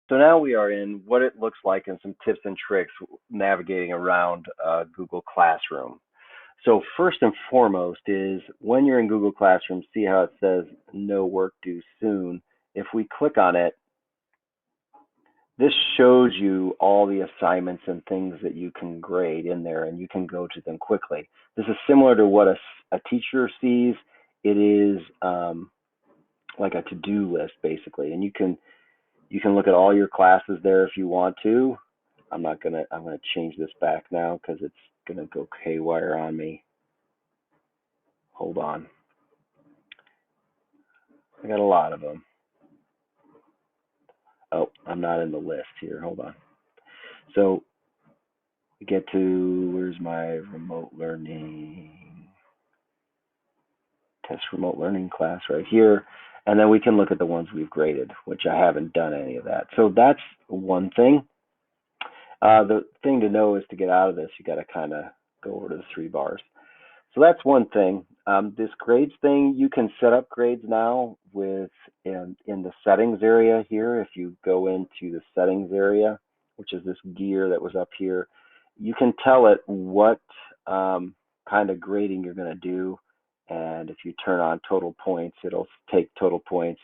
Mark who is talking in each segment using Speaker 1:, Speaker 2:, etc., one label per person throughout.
Speaker 1: So now we are in what it looks like and some tips and tricks navigating around Google Classroom. So first and foremost is when you're in Google Classroom, see how it says no work due soon. If we click on it, this shows you all the assignments and things that you can grade in there, and you can go to them quickly. This is similar to what a teacher sees. It is like a to-do list basically, and you can look at all your classes there if you want to. I'm gonna change this back now because it's gonna go haywire on me. Hold on. I got a lot of them. Oh, I'm not in the list here. Hold on. So we get to, where's my remote learning, test remote learning class right here. And then we can look at the ones we've graded, which I haven't done any of that. So that's one thing. The thing to know is to get out of this, you got to kind of go over to the three bars. So that's one thing. This grades thing, you can set up grades now with in the settings area here. If you go into the settings area, which is this gear that was up here, you can tell it what kind of grading you're going to do. And if you turn on total points, it'll take total points.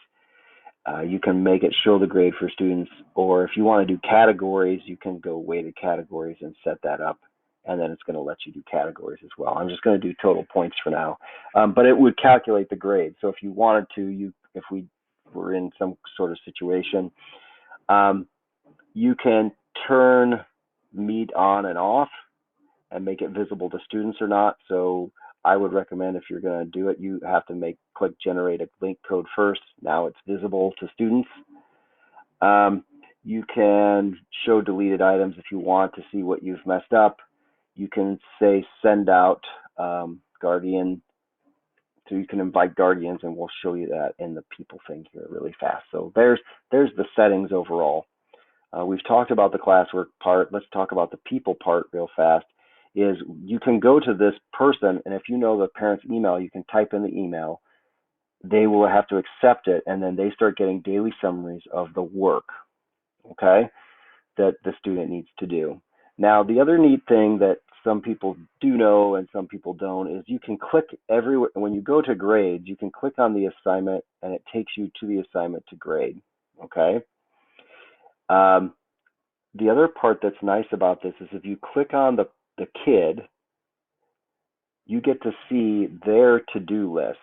Speaker 1: You can make it show the grade for students, or if you want to do categories, you can go weighted categories and set that up, and then it's going to let you do categories as well. I'm just going to do total points for now, but it would calculate the grade. So if you wanted to, if we were in some sort of situation, you can turn Meet on and off and make it visible to students or not. So I would recommend, if you're going to do it, you have to click generate a link code first. Now it's visible to students. You can show deleted items if you want to see what you've messed up. You can say send out Guardian. So you can invite guardians, and we'll show you that in the people thing here really fast. So there's the settings overall. We've talked about the classwork part. Let's talk about the people part real fast. Is you can go to this person, and if you know the parent's email, you can type in the email. They will have to accept it, and then they start getting daily summaries of the work, okay, that the student needs to do. Now, the other neat thing that some people do know and some people don't is you can click everywhere. When you go to grades, you can click on the assignment, and it takes you to the assignment to grade, okay? The other part that's nice about this is if you click on the kid, you get to see their to-do list,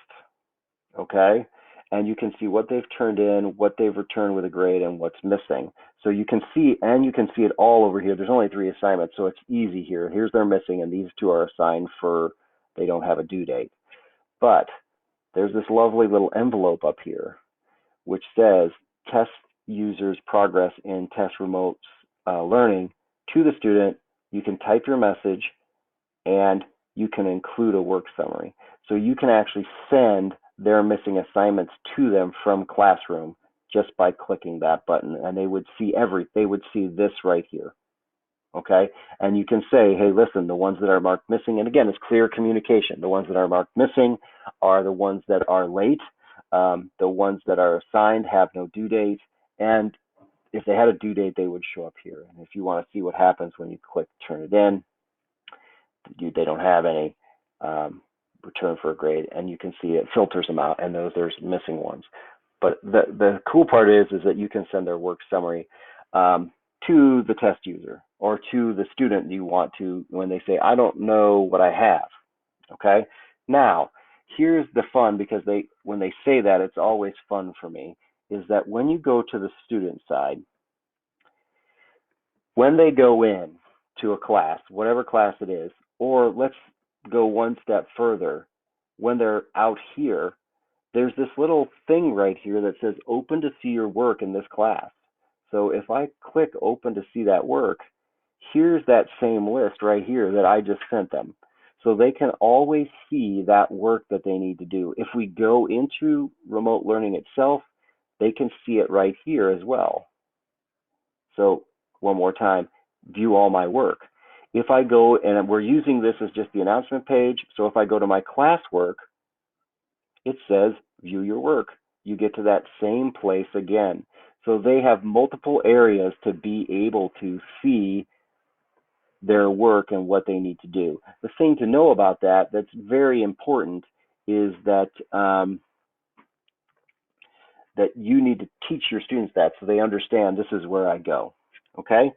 Speaker 1: okay? And you can see what they've turned in, what they've returned with a grade, and what's missing. So you can see, and you can see it all over here. There's only 3 assignments, so it's easy here. Here's their missing, and these 2 are assigned for they don't have a due date. But there's this lovely little envelope up here, which says test users progress in test remote learning to the student. You can type your message, and you can include a work summary. So you can actually send their missing assignments to them from Classroom just by clicking that button, and they would see this right here. Okay, and you can say, hey, listen, the ones that are marked missing, and again, it's clear communication. The ones that are marked missing are the ones that are late. The ones that are assigned have no due date, and if they had a due date, they would show up here. And if you want to see what happens when you click turn it in, they don't have any return for a grade, and you can see it filters them out, and there's missing ones. But the cool part is that you can send their work summary to the test user or to the student you want to when they say, I don't know what I have. Okay. Now, here's the fun, because when they say that, it's always fun for me, is that when you go to the student side, when they go in to a class, whatever class it is, or let's go one step further, when they're out here, there's this little thing right here that says open to see your work in this class. So if I click open to see that work, here's that same list right here that I just sent them. So they can always see that work that they need to do. If we go into remote learning itself, they can see it right here as well. So one more time, view all my work. If I go, and we're using this as just the announcement page, so if I go to my classwork, it says view your work. You get to that same place again. So they have multiple areas to be able to see their work and what they need to do. The thing to know about that that's very important is that that you need to teach your students that so they understand this is where I go. Okay?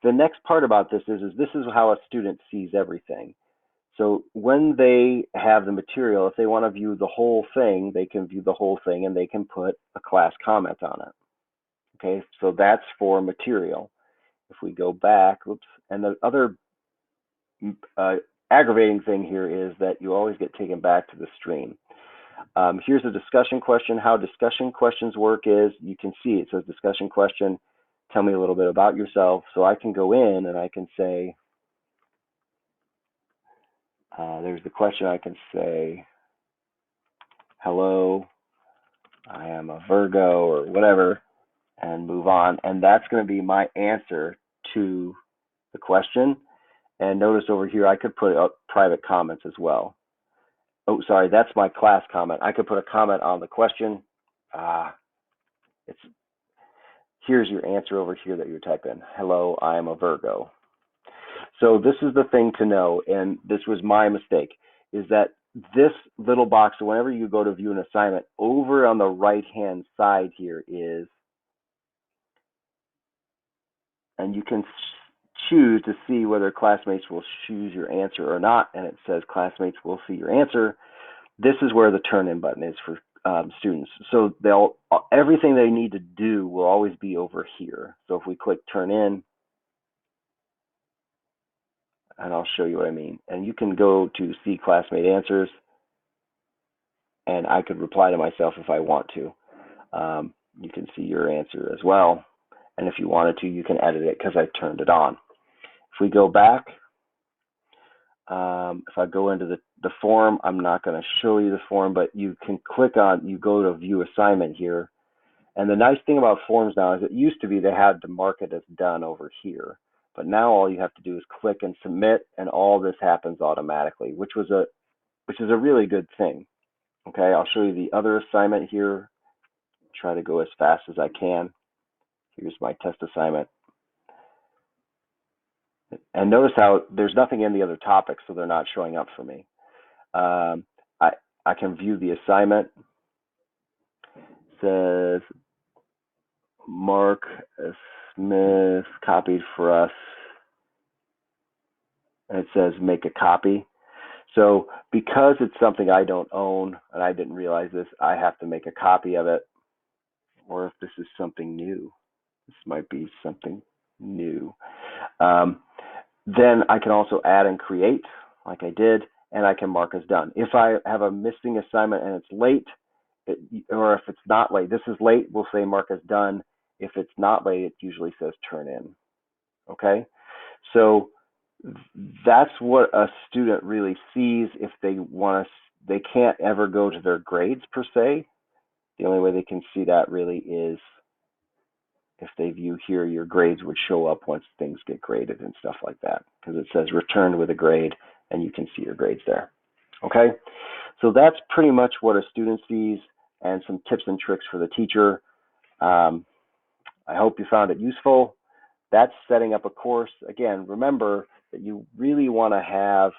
Speaker 1: The next part about this is this is how a student sees everything. So when they have the material, if they want to view the whole thing, they can view the whole thing and they can put a class comment on it. Okay, so that's for material. If we go back, oops, and the other aggravating thing here is that you always get taken back to the stream. Here's a discussion question. How discussion questions work is you can see it says discussion question, tell me a little bit about yourself. So I can go in and I can say, there's the question. I can say, hello, I am a Virgo or whatever, and move on. And that's going to be my answer to the question. And notice over here, I could put up private comments as well. Oh, sorry, that's my class comment. I could put a comment on the question. It's here's your answer over here that you're typing. Hello, I am a Virgo. So this is the thing to know, and this was my mistake, is that this little box, so whenever you go to view an assignment, over on the right-hand side here is, and you can choose to see whether classmates will choose your answer or not, and it says classmates will see your answer. This is where the turn-in button is for students. So everything they need to do will always be over here. So if we click turn in, and I'll show you what I mean. And you can go to see classmate answers, and I could reply to myself if I want to. You can see your answer as well. And if you wanted to, you can edit it because I turned it on. If we go back, if I go into the form, I'm not going to show you the form, but you can click on, you go to view assignment here. And the nice thing about forms now is it used to be they had to mark it as done over here. But now all you have to do is click and submit, and all this happens automatically, which is a really good thing. Okay, I'll show you the other assignment here. Try to go as fast as I can. Here's my test assignment. And notice how there's nothing in the other topics, so they're not showing up for me. I can view the assignment. It says Mark Smith copied for us. And it says make a copy. So because it's something I don't own, and I didn't realize this, I have to make a copy of it. Or if this is something new, this might be something new. Then I can also add and create like I did, and I can mark as done. If I have a missing assignment and it's late, or if it's not late, this is late, we'll say mark as done. If it's not late, it usually says turn in. Okay, so that's what a student really sees if they want to. They can't ever go to their grades per se. The only way they can see that really is if they view here, your grades would show up once things get graded and stuff like that, because it says returned with a grade, and you can see your grades there. Okay, so that's pretty much what a student sees, and some tips and tricks for the teacher. I hope you found it useful. That's setting up a course. Again, remember that you really want to have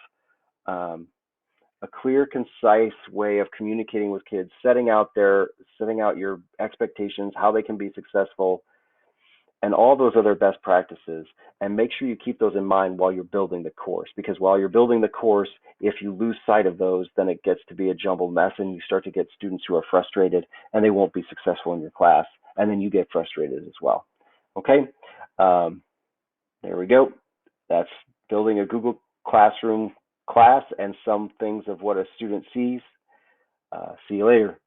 Speaker 1: a clear, concise way of communicating with kids, setting out your expectations, how they can be successful, and all those other best practices, and make sure you keep those in mind while you're building the course, because while you're building the course, if you lose sight of those, then it gets to be a jumbled mess, and you start to get students who are frustrated, and they won't be successful in your class, and then you get frustrated as well. Okay, there we go. That's building a Google Classroom class and some things of what a student sees. See you later.